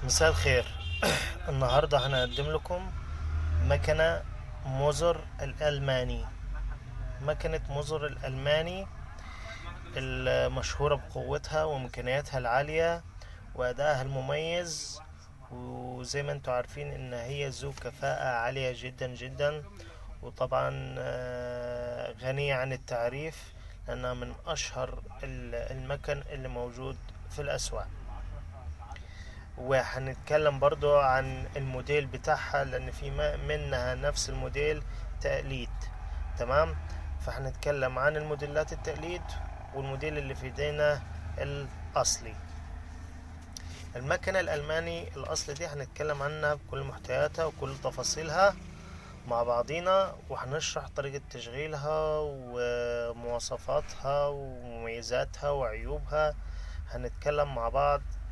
مساء الخير. النهاردة هنقدم لكم مكنة موزر الألماني. مكنة موزر الألماني المشهورة بقوتها وإمكانياتها العالية وأدائها المميز، وزي ما انتوا عارفين إن هي ذو كفاءة عالية جدا جدا، وطبعا غنية عن التعريف لأنها من أشهر المكن اللي موجود في الأسواق. وهنتكلم برضو عن الموديل بتاعها لان في منها نفس الموديل تقليد. تمام. فهنتكلم عن الموديلات التقليد والموديل اللي في ايدينا الاصلي. المكنة الالماني الاصلي دي هنتكلم عنها بكل محتوياتها وكل تفاصيلها مع بعضينا، وهنشرح طريقة تشغيلها ومواصفاتها ومميزاتها وعيوبها. هنتكلم مع بعض